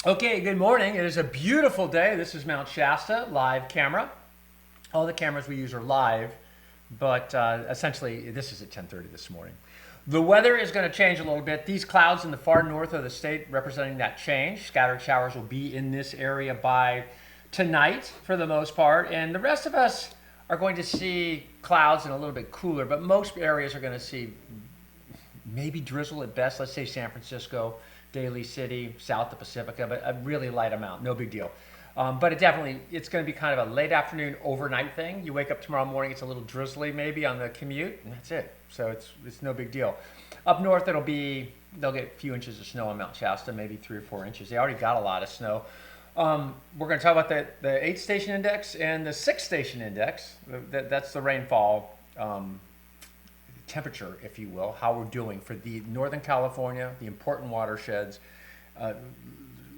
Okay, good morning. It is a beautiful day. This is Mount Shasta, live camera. All the cameras we use are live, but essentially this is at 10:30 this morning. The weather is going to change a little bit. These clouds in the far north of the state representing that change. Scattered showers will be in this area by tonight for the most part, and the rest of us are going to see clouds and a little bit cooler, but most areas are going to see maybe drizzle at best. Let's say San Francisco, Daly City, south of Pacifica, but a really light amount, no big deal. But it's going to be kind of a late afternoon, overnight thing. You wake up tomorrow morning, it's a little drizzly maybe on the commute, and that's it. So it's no big deal. Up north, they'll get a few inches of snow on Mount Shasta, maybe 3 or 4 inches. They already got a lot of snow. We're going to talk about the 8 station index and the 6 station index. That's the rainfall temperature, if you will, how we're doing for the Northern California, the important watersheds,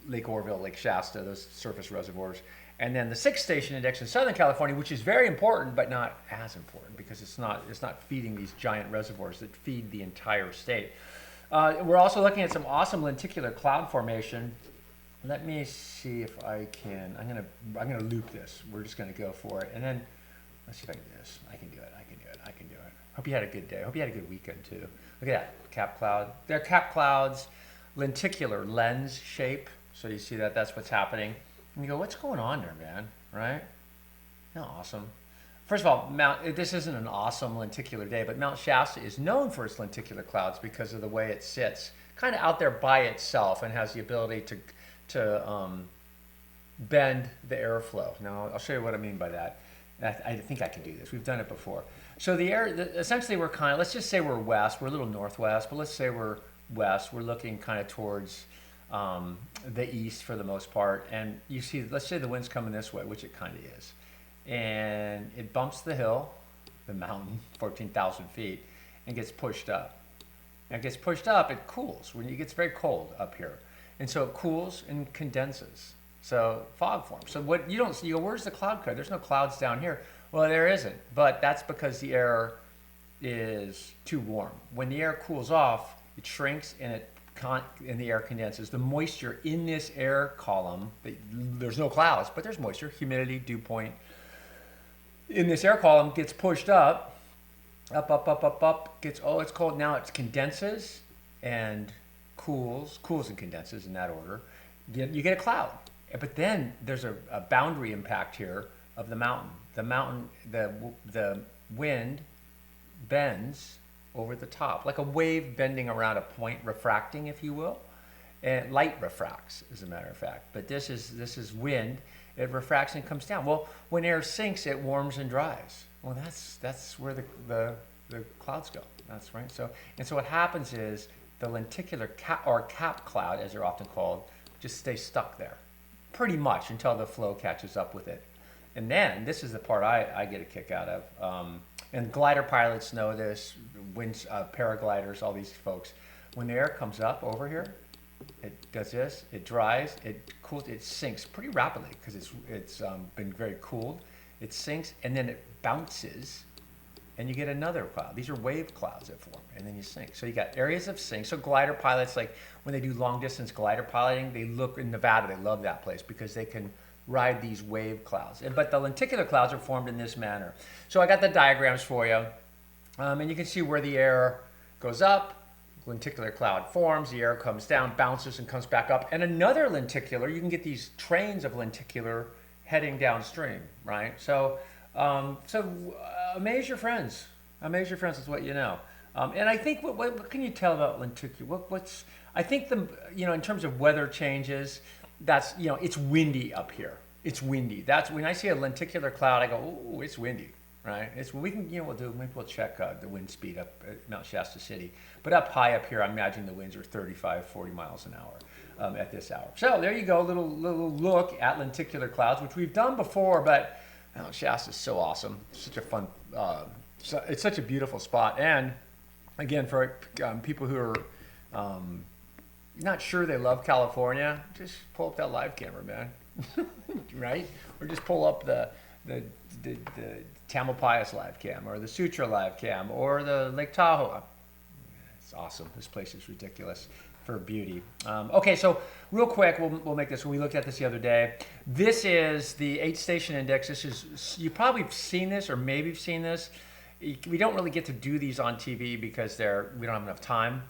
Lake Oroville, Lake Shasta, those surface reservoirs, and then the 6 station index in Southern California, which is very important, but not as important because it's not feeding these giant reservoirs that feed the entire state. We're also looking at some awesome lenticular cloud formation. Let me see if I can. I'm gonna loop this. We're just gonna go for it, and then let's see if I can do this. I can do it. Hope you had a good day. Hope you had a good weekend too. Look at that cap cloud. They're cap clouds, lenticular lens shape. So you see that that's what's happening. And you go, what's going on there, man? Right? Isn't that awesome? First of all, this isn't an awesome lenticular day, but Mount Shasta is known for its lenticular clouds because of the way it sits, kind of out there by itself, and has the ability to bend the airflow. Now I'll show you what I mean by that. I think I can do this. We've done it before. So essentially we're kind of, let's just say we're west. We're a little northwest, but let's say we're west. We're looking kind of towards the east for the most part. And you see, let's say the wind's coming this way, which it kind of is. And it bumps the hill, the mountain, 14,000 feet, and gets pushed up. And it gets pushed up, it cools. It gets very cold up here. And so it cools and condenses. So fog forms. So what you don't see, you go, where's the cloud cover? There's no clouds down here. Well, there isn't, but that's because the air is too warm. When the air cools off, it shrinks and the air condenses. The moisture in this air column, there's no clouds, but there's moisture, humidity, dew point. In this air column gets pushed up, it's cold. Now it condenses and cools and condenses in that order. You get a cloud. But then there's a boundary impact here of the mountain. The wind bends over the top, like a wave bending around a point, refracting, if you will. And light refracts, as a matter of fact. But this is wind. It refracts and comes down. Well, when air sinks, it warms and dries. Well, that's where the clouds go. That's right. So what happens is the lenticular cap cloud, as they're often called, just stays stuck there, pretty much until the flow catches up with it. And then, this is the part I get a kick out of. And glider pilots know this, paragliders, all these folks. When the air comes up over here, it does this, it dries, it cools, it sinks pretty rapidly because it's been very cooled. It sinks and then it bounces and you get another cloud. These are wave clouds that form, and then you sink. So you got areas of sink. So glider pilots, like when they do long distance glider piloting, they look in Nevada, they love that place because they can ride these wave clouds. But the lenticular clouds are formed in this manner. So I got the diagrams for you. And you can see where the air goes up, lenticular cloud forms, the air comes down, bounces and comes back up. And another lenticular, you can get these trains of lenticular heading downstream, right? So amaze your friends. Amaze your friends is what you know. And I think, what can you tell about lenticular? I think in terms of weather changes, it's windy up here. It's windy. That's when I see a lenticular cloud, I go, oh, it's windy, right? Maybe we'll check the wind speed up at Mount Shasta City. But up high up here, I imagine the winds are 35, 40 miles an hour at this hour. So there you go, little look at lenticular clouds, which we've done before, but Mount Shasta is so awesome. It's such a fun, it's such a beautiful spot. And again, for people who are not sure they love California, just pull up that live camera, man. Right? Or just pull up the Tamalpais live cam, or the Sutra live cam, or the Lake Tahoe. It's awesome. This place is ridiculous. for beauty. Okay, so real quick, we'll make this. We looked at this the other day. This is the 8-station index. This is, you probably have seen this, or maybe you've seen this. We don't really get to do these on TV because we don't have enough time.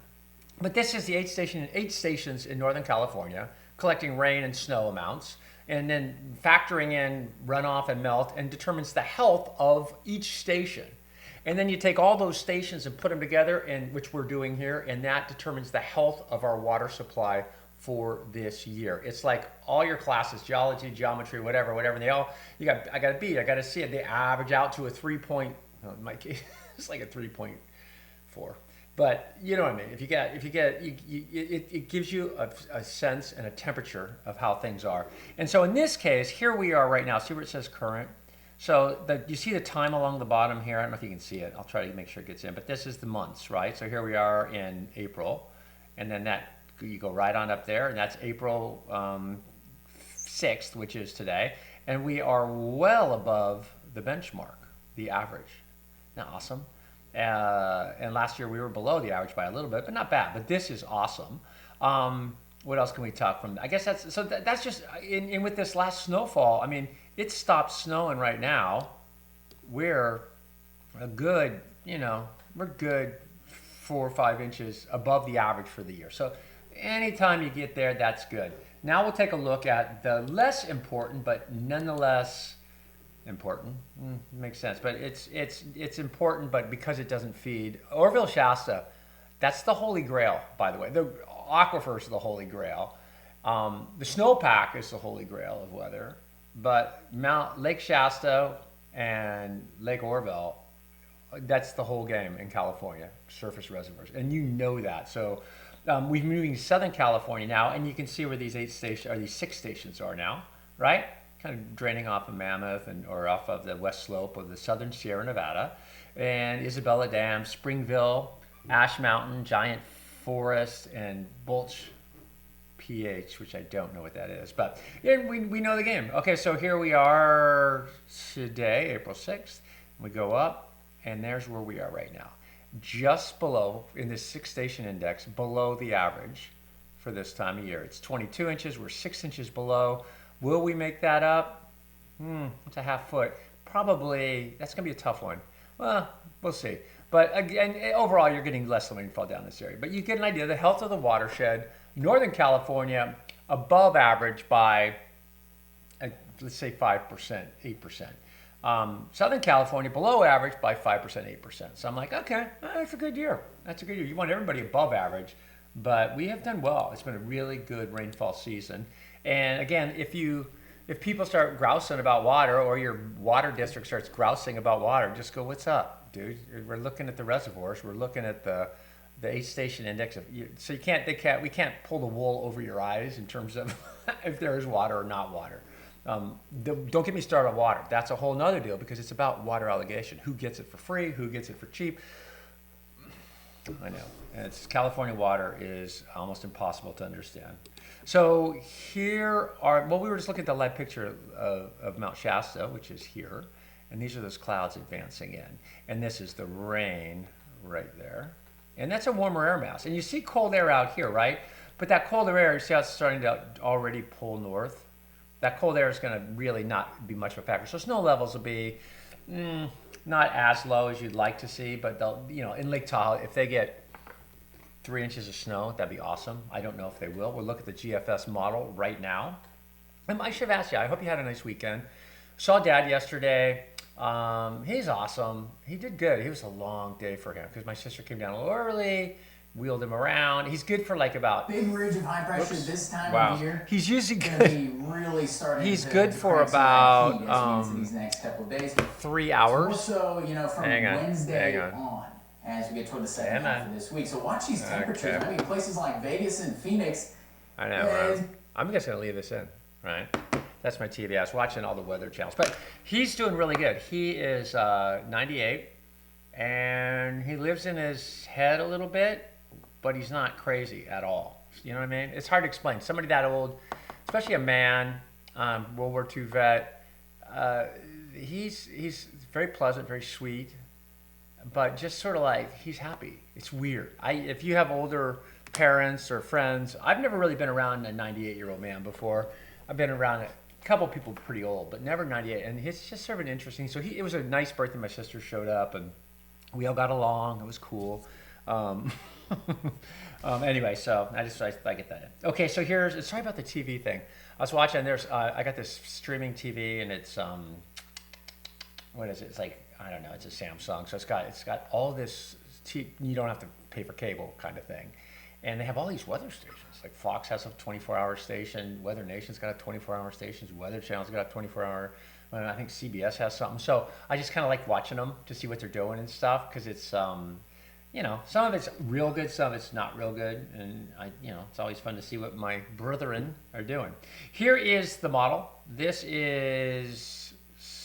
But this is the 8 stations in Northern California, collecting rain and snow amounts, and then factoring in runoff and melt, and determines the health of each station. And then you take all those stations and put them together, and which we're doing here, and that determines the health of our water supply for this year. It's like all your classes, geology, geometry, whatever, and I got a B, I got a C, they average out to a 3 point, in my case, it's like a 3.4. But you know what I mean. If you get, it gives you a sense and a temperature of how things are. And so in this case, here we are right now. See where it says current? So you see the time along the bottom here. I don't know if you can see it. I'll try to make sure it gets in. But this is the months, right? So here we are in April, and then you go right on up there, and that's April 6th, which is today, and we are well above the benchmark, the average. Isn't that awesome? And last year we were below the average by a little bit, but not bad. But this is awesome. What else can we talk from? I guess that's just in with this last snowfall. I mean, it stopped snowing right now. We're a good, we're good 4 or 5 inches above the average for the year. So anytime you get there, that's good. Now we'll take a look at the less important, but nonetheless important. Makes sense, but it's important, but because it doesn't feed. Oroville, Shasta, that's the holy grail, by the way. The aquifers are the holy grail. The snowpack is the holy grail of weather, but Lake Shasta and Lake Oroville, that's the whole game in California, surface reservoirs, and you know that. So we're moving to Southern California now, and you can see where these 6 stations are now, right? Kind of draining off of Mammoth or off of the west slope of the southern Sierra Nevada, and Isabella Dam, Springville, Ash Mountain, Giant Forest, and Bulch PH, which I don't know what that is, but yeah, we know the game. Okay, so here we are today, April 6th. We go up, and there's where we are right now. Just below, in this 6-station index, below the average for this time of year. It's 22 inches, we're 6 inches below. Will we make that up? It's a half foot. Probably, that's going to be a tough one. Well, we'll see. But again, overall, you're getting less rainfall down this area. But you get an idea of the health of the watershed. Northern California, above average by, let's say 5%, 8%. Southern California, below average by 5%, 8%. So I'm like, okay, that's a good year. That's a good year. You want everybody above average, but we have done well. It's been a really good rainfall season. And again, if people start grousing about water, or your water district starts grousing about water, just go, what's up, dude? We're looking at the reservoirs. We're looking at the 8-station index. So we can't pull the wool over your eyes in terms of if there is water or not water. Don't get me started on water. That's a whole nother deal, because it's about water allocation. Who gets it for free? Who gets it for cheap? I know. And California water is almost impossible to understand. So here we were just looking at the live picture of Mount Shasta, which is here. And these are those clouds advancing in. And this is the rain right there. And that's a warmer air mass. And you see cold air out here, right? But that colder air, you see how it's starting to already pull north? That cold air is going to really not be much of a factor. So snow levels will be not as low as you'd like to see, but they'll, in Lake Tahoe, if they get 3 inches of snow, that'd be awesome. I don't know if they will. We'll look at the GFS model right now. I should have asked you, I hope you had a nice weekend. Saw Dad yesterday. He's awesome. He did good. It was a long day for him because my sister came down a little early, wheeled him around. He's good for like about... Big ridge of high pressure this time of year. He's usually good. Be really starting He's good for about these next couple of days. 3 hours. Also, from Wednesday on, as we get toward the second half of this week. So watch these temperatures. I mean, places like Vegas and Phoenix. I know, right? I'm just going to leave this in, right? That's my TV. I was watching all the weather channels. But he's doing really good. He is 98, and he lives in his head a little bit, but he's not crazy at all. You know what I mean? It's hard to explain. Somebody that old, especially a man, World War II vet, he's very pleasant, very sweet, but just sort of like he's happy. It's weird. If you have older parents or friends. I've never really been around a 98-year-old man before. I've been around a couple people pretty old, but never 98. And it's just sort of an interesting. So it was a nice birthday. My sister showed up, and we all got along. It was cool. Anyway, so I get that in. Okay, so sorry about the TV thing. I was watching. I got this streaming TV, and it's what is it? It's like, I don't know. It's a Samsung, so it's got all this. You don't have to pay for cable kind of thing, and they have all these weather stations. Like Fox has a 24-hour station. Weather Nation's got a 24-hour station. Weather Channel's got a 24-hour. I think CBS has something. So I just kind of like watching them to see what they're doing and stuff, because it's some of it's real good, some of it's not real good, and it's always fun to see what my brethren are doing. Here is the model. This is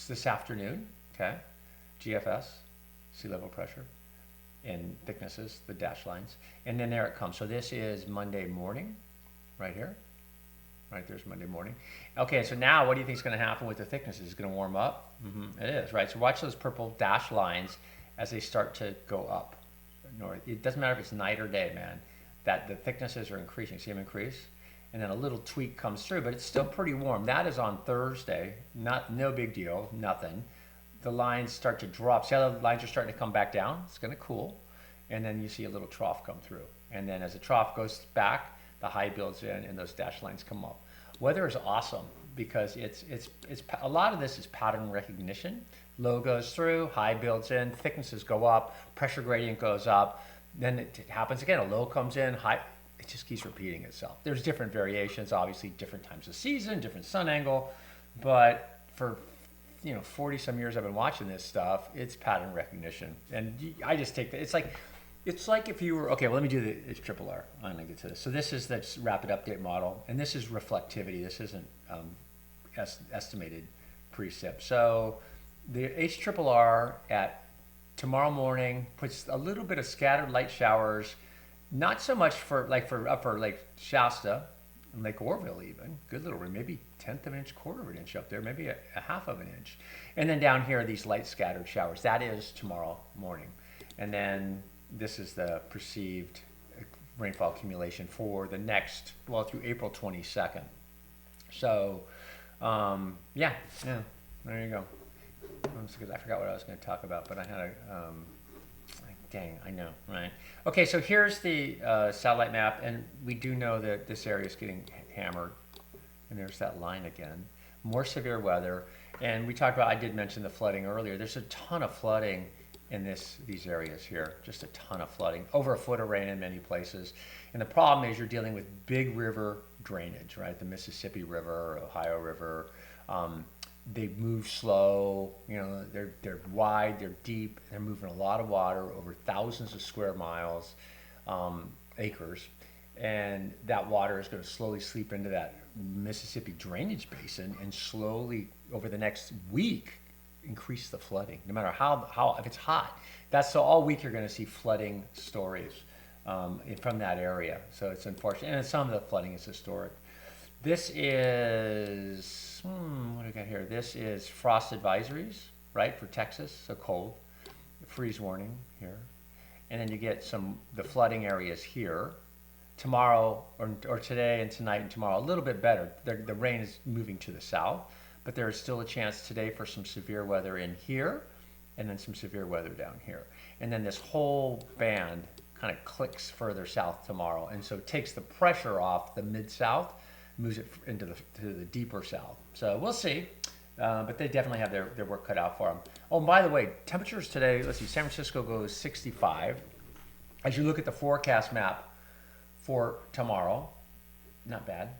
this afternoon. Okay, GFS, sea level pressure, and thicknesses, the dashed lines, and then there it comes. So this is Monday morning, right here. Right there's Monday morning. Okay, so now what do you think is going to happen with the thicknesses? Is it going to warm up? It is, right? So watch those purple dashed lines as they start to go up north. It doesn't matter if it's night or day, man. That the thicknesses are increasing. See them increase? And then a little tweak comes through, but it's still pretty warm. That is on Thursday. No big deal, nothing. The lines start to drop. See how the lines are starting to come back down? It's going to cool. And then you see a little trough come through. And then as the trough goes back, the high builds in and those dashed lines come up. Weather is awesome because it's a lot of this is pattern recognition. Low goes through, high builds in, thicknesses go up, pressure gradient goes up. Then it happens again. A low comes in, high. It just keeps repeating itself. There's different variations, obviously, different times of season, different sun angle, but for 40 some years I've been watching this stuff, it's pattern recognition. And I just take that. It's like if you were, okay, well, let me do it's triple R. I'm going to get to this. So this is the rapid update model, and this is reflectivity. This isn't estimated precip. So the HRRR at tomorrow morning puts a little bit of scattered light showers, not so much for upper Lake Shasta and Lake Orville even. Good little rain, maybe 1/10 of an inch, 1/4 of an inch up there, maybe a 1/2 of an inch. And then down here are these light scattered showers. That is tomorrow morning. And then this is the perceived rainfall accumulation for the next, through April 22nd. So, yeah, there you go. Because I forgot what I was going to talk about, but I had dang, I know, right? Okay, so here's the satellite map, and we do know that this area is getting hammered, and there's that line again. More severe weather, and I did mention the flooding earlier. There's a ton of flooding in these areas here, just a ton of flooding, over 1 foot of rain in many places. And the problem is you're dealing with big river drainage, right? The Mississippi River, Ohio River. They move slow, they're wide, they're deep, they're moving a lot of water over thousands of square miles, acres. And that water is going to slowly seep into that Mississippi drainage basin and slowly, over the next week, increase the flooding, no matter how if it's hot. So all week you're going to see flooding stories from that area. So it's unfortunate, and some of the flooding is historic. This is what do we got here? This is frost advisories, right, for Texas, so cold. Freeze warning here, and then you get the flooding areas here. Tomorrow or today and tonight and tomorrow a little bit better. The rain is moving to the south. But there is still a chance today for some severe weather in here, and then some severe weather down here. And then this whole band kind of clicks further south tomorrow, and so it takes the pressure off the mid-south, moves it into the deeper south. So we'll see, but they definitely have their work cut out for them. Oh, and by the way, temperatures today, let's see, San Francisco goes 65. As you look at the forecast map for tomorrow, not bad,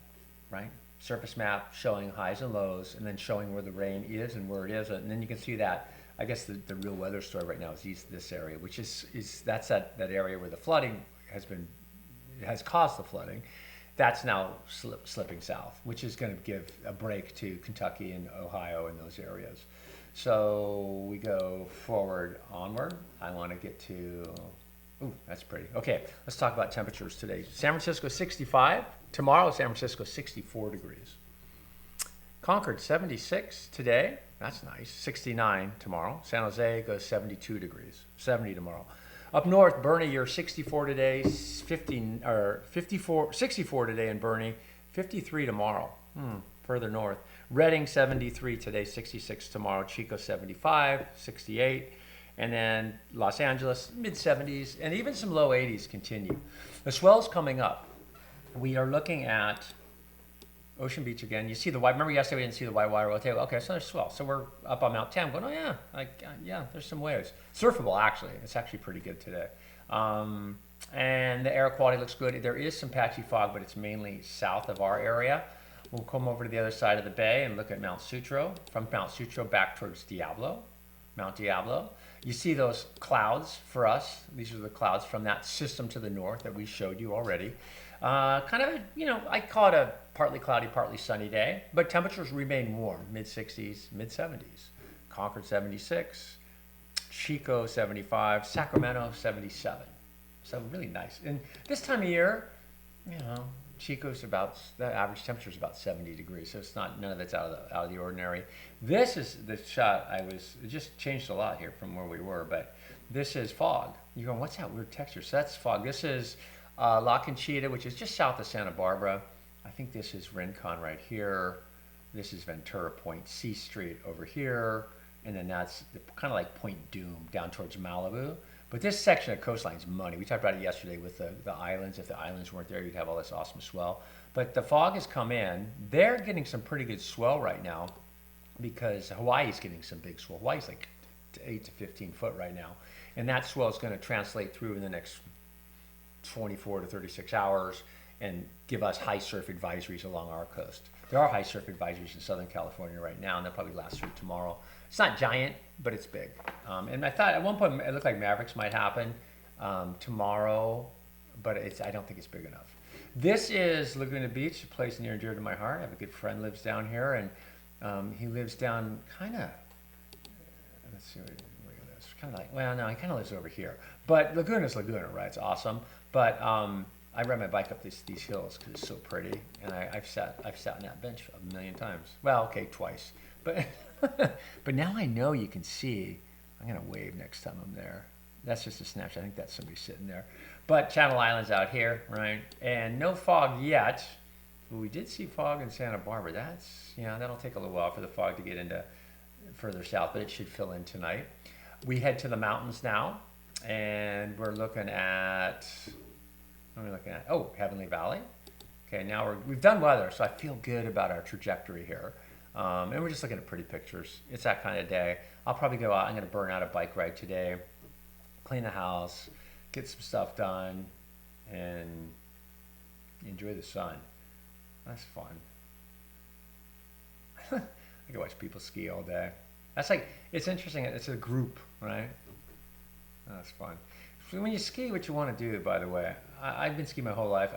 right? Surface map showing highs and lows, and then showing where the rain is and where it is, and then you can see that. I guess the real weather story right now is this area, which is that's that area where the flooding has caused the flooding. That's now slipping south, which is going to give a break to Kentucky and Ohio and those areas. So we go onward. I want to get to. Ooh, that's pretty. Okay, let's talk about temperatures today. San Francisco 65. Tomorrow, San Francisco 64 degrees. Concord 76 today. That's nice. 69 tomorrow. San Jose goes 72 degrees. 70 tomorrow. Up north, Bernie, you're 64 today, 64 today in Bernie, 53 tomorrow. Further north. Redding, 73 today, 66 tomorrow. Chico, 75, 68. And then Los Angeles, mid-70s, and even some low 80s continue. The swell's coming up. We are looking at Ocean Beach again. You see the white. Remember yesterday we didn't see the white water. Okay, so there's swell. So we're up on Mount 10 going, oh yeah, yeah, there's some waves. Surfable, actually. It's actually pretty good today. And the air quality looks good. There is some patchy fog, but it's mainly south of our area. We'll come over to the other side of the bay and look at Mount Sutro. From Mount Sutro back towards Diablo, Mount Diablo. You see those clouds for us. These are the clouds from that system to the north that we showed you already. Kind of, I call it a partly cloudy, partly sunny day, but temperatures remain warm, mid-60s, mid-70s. Concord, 76. Chico, 75. Sacramento, 77. So really nice. And this time of year, Chico's the average temperature is about 70 degrees, so it's none of it's out of the ordinary. This is the shot it just changed a lot here from where we were, but this is fog. You're going, what's that weird texture? So that's fog. This is La Conchita, which is just south of Santa Barbara. I think this is Rincon right here. This is Ventura Point, C Street over here, and then that's kind of like Point Doom down towards Malibu. But this section of coastline is money. We talked about it yesterday with the islands. If the islands weren't there, you'd have all this awesome swell. But the fog has come in. They're getting some pretty good swell right now because Hawaii's getting some big swell. Hawaii's like 8 to 15 foot right now. And that swell is going to translate through in the next 24 to 36 hours and give us high surf advisories along our coast. There are high surf advisories in Southern California right now, and they'll probably last through tomorrow. It's not giant, but it's big. And I thought at one point it looked like Mavericks might happen tomorrow, but I don't think it's big enough. This is Laguna Beach, a place near and dear to my heart. I have a good friend lives down here, and he lives down kind of, let's see where he lives. Kind of like, well, no, he kind of lives over here. But Laguna's Laguna, right? It's awesome. But I ride my bike up these hills because it's so pretty, and I've sat on that bench a million times. Well, okay, twice, but but now I know you can see. I'm gonna wave next time I'm there. That's just a snapshot. I think that's somebody sitting there. But Channel Islands out here, right? And no fog yet. But we did see fog in Santa Barbara. That'll take a little while for the fog to get into further south, but it should fill in tonight. We head to the mountains now, and we're looking at. What are we looking at? Oh, Heavenly Valley. Okay, now we've done weather, so I feel good about our trajectory here. And we're just looking at pretty pictures. It's that kind of day. I'll probably go out. I'm going to burn out a bike ride today, clean the house, get some stuff done, and enjoy the sun. That's fun. I can watch people ski all day. It's interesting. It's a group, right? That's fun. When you ski, what you want to do, by the way, I've been skiing my whole life.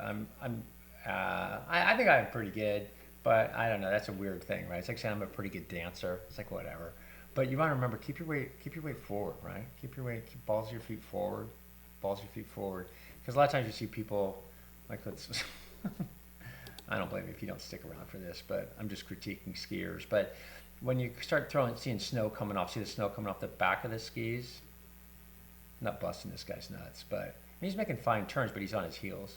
I think I'm pretty good, but I don't know. That's a weird thing, right? It's like saying I'm a pretty good dancer. It's like whatever. But you want to remember, keep your weight forward, right? Keep balls of your feet forward, Because a lot of times you see people like I don't blame you if you don't stick around for this, but I'm just critiquing skiers. But when you start seeing snow coming off, see the snow coming off the back of the skis. Not busting this guy's nuts, but he's making fine turns, but he's on his heels.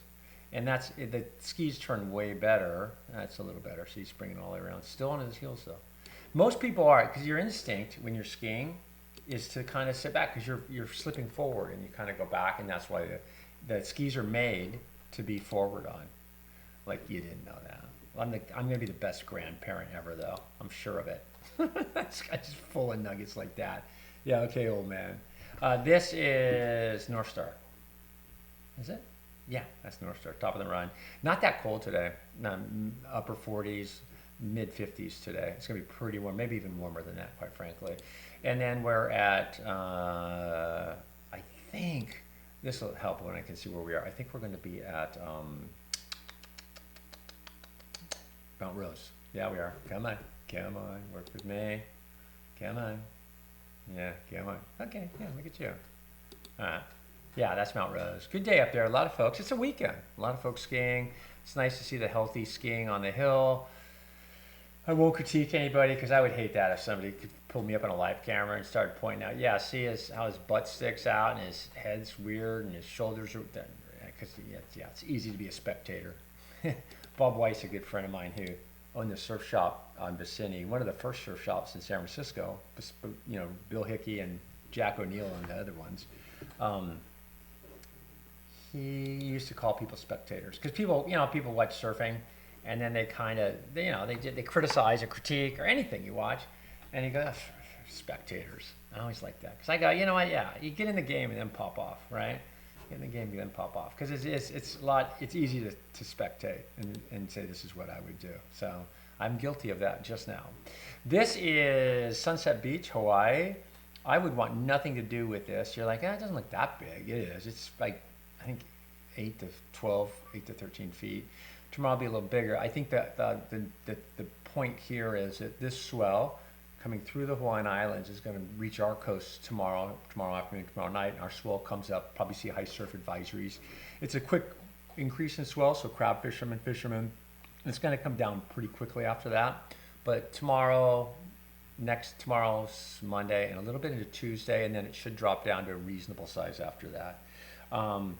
And the skis turn way better. That's a little better, so he's bringing it all the way around. Still on his heels, though. Most people are, because your instinct when you're skiing is to kind of sit back, because you're slipping forward, and you kind of go back, and that's why the skis are made to be forward on. Like, you didn't know that. I'm going to be the best grandparent ever, though. I'm sure of it. This guy's just full of nuggets like that. Yeah, okay, old man. This is North Star. Is it? Yeah, that's North Star, top of the run. Not that cold today. Upper 40s, mid 50s today. It's going to be pretty warm, maybe even warmer than that, quite frankly. And then we're at, I think, this will help when I can see where we are. I think we're going to be at Mount Rose. Yeah, we are. Come on, work with me. Come on. Yeah, come on. Okay, yeah, look at you. All right. Yeah, that's Mount Rose. Good day up there. A lot of folks. It's a weekend. A lot of folks skiing. It's nice to see the healthy skiing on the hill. I won't critique anybody because I would hate that if somebody could pulled me up on a live camera and started pointing out, yeah, see how his butt sticks out and his head's weird and his shoulders are, because it's easy to be a spectator. Bob Weiss, a good friend of mine who owned the surf shop on Vicini, one of the first surf shops in San Francisco, you know, Bill Hickey and Jack O'Neill and the other ones. He used to call people spectators because people watch surfing and then they kind of, they criticize or critique or anything you watch, and he goes, spectators. I always like that because I go, you know what, yeah, you get in the game and then pop off, right? Get in the game and then pop off because it's easy to spectate and say this is what I would do. So I'm guilty of that just now. This is Sunset Beach, Hawaii. I would want nothing to do with this. You're like, it doesn't look that big. It is. It's like, I think 8 to 13 feet. Tomorrow will be a little bigger. I think that the point here is that this swell coming through the Hawaiian Islands is going to reach our coast tomorrow afternoon, tomorrow night. And our swell comes up, probably see high surf advisories. It's a quick increase in swell, so crab fishermen. It's going to come down pretty quickly after that. But tomorrow's Monday and a little bit into Tuesday, and then it should drop down to a reasonable size after that. I'm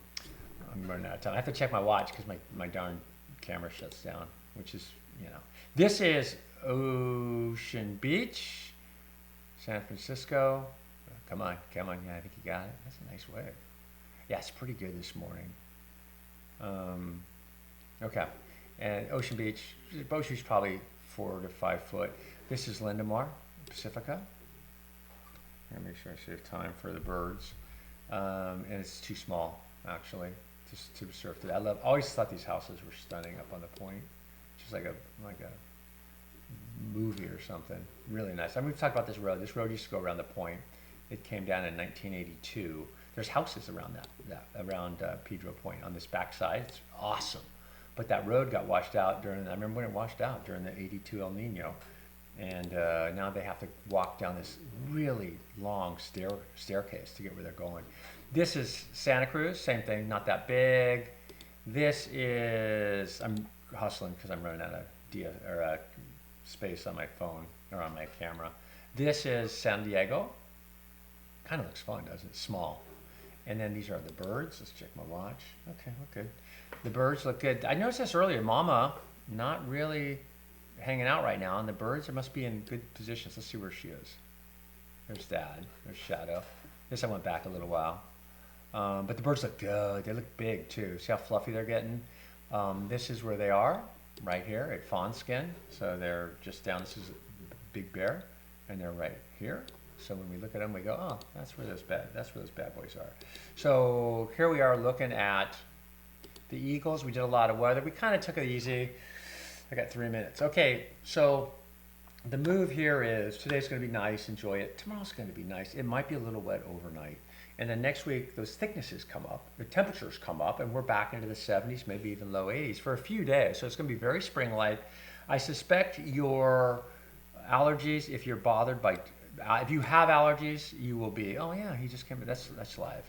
running out of time. I have to check my watch because my darn camera shuts down, which is, This is Ocean Beach, San Francisco. Come on. Yeah, I think you got it. That's a nice wave. Yeah, it's pretty good this morning. Okay. And Ocean Beach, boat shoes probably 4 to 5 foot. This is Lindemar, Pacifica. Let me make sure I save time for the birds. And it's too small, actually, to surf today. I always thought these houses were stunning up on the point. Just like a movie or something. Really nice. I mean, we've talked about this road. This road used to go around the point. It came down in 1982. There's houses around around Pedro Point on this backside. It's awesome. But that road got washed out I remember when it washed out during the 82 El Nino. And now they have to walk down this really long staircase to get where they're going. This is Santa Cruz, same thing, not that big. This is, I'm hustling because I'm running out of space on my phone or on my camera. This is San Diego. Kind of looks fun, doesn't it? Small. And then these are the birds. Let's check my watch. Okay, look good. The birds look good. I noticed this earlier. Mama, not really hanging out right now, and the birds must be in good positions. Let's see where she is. There's Dad. There's Shadow. This I went back a little while. But the birds look good. They look big too. See how fluffy they're getting? This is where they are, right here at Fawn Skin. So they're just down. This is Big Bear, and they're right here. So when we look at them, we go, oh, that's where those bad boys are. So here we are looking at the eagles. We did a lot of weather. We kind of took it easy. I got 3 minutes. Okay, so the move here is today's going to be nice. Enjoy it. Tomorrow's going to be nice. It might be a little wet overnight. And then next week, those thicknesses come up, the temperatures come up, and we're back into the 70s, maybe even low 80s for a few days. So it's going to be very spring-like. I suspect your allergies, if you're bothered by, if you have allergies, you will be, oh yeah, he just came, that's live.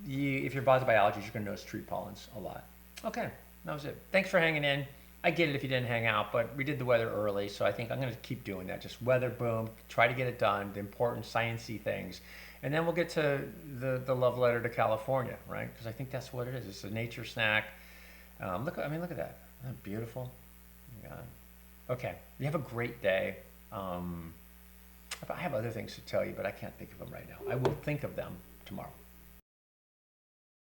If you're bothered by allergies, you're going to notice tree pollens a lot. Okay, that was it. Thanks for hanging in. I get it if you didn't hang out, but we did the weather early, so I think I'm going to keep doing that. Just weather, boom, try to get it done, the important science-y things. And then we'll get to the love letter to California, right? Because I think that's what it is. It's a nature snack. Look at that. Isn't that beautiful? Yeah. Okay. You have a great day. I have other things to tell you, but I can't think of them right now. I will think of them tomorrow.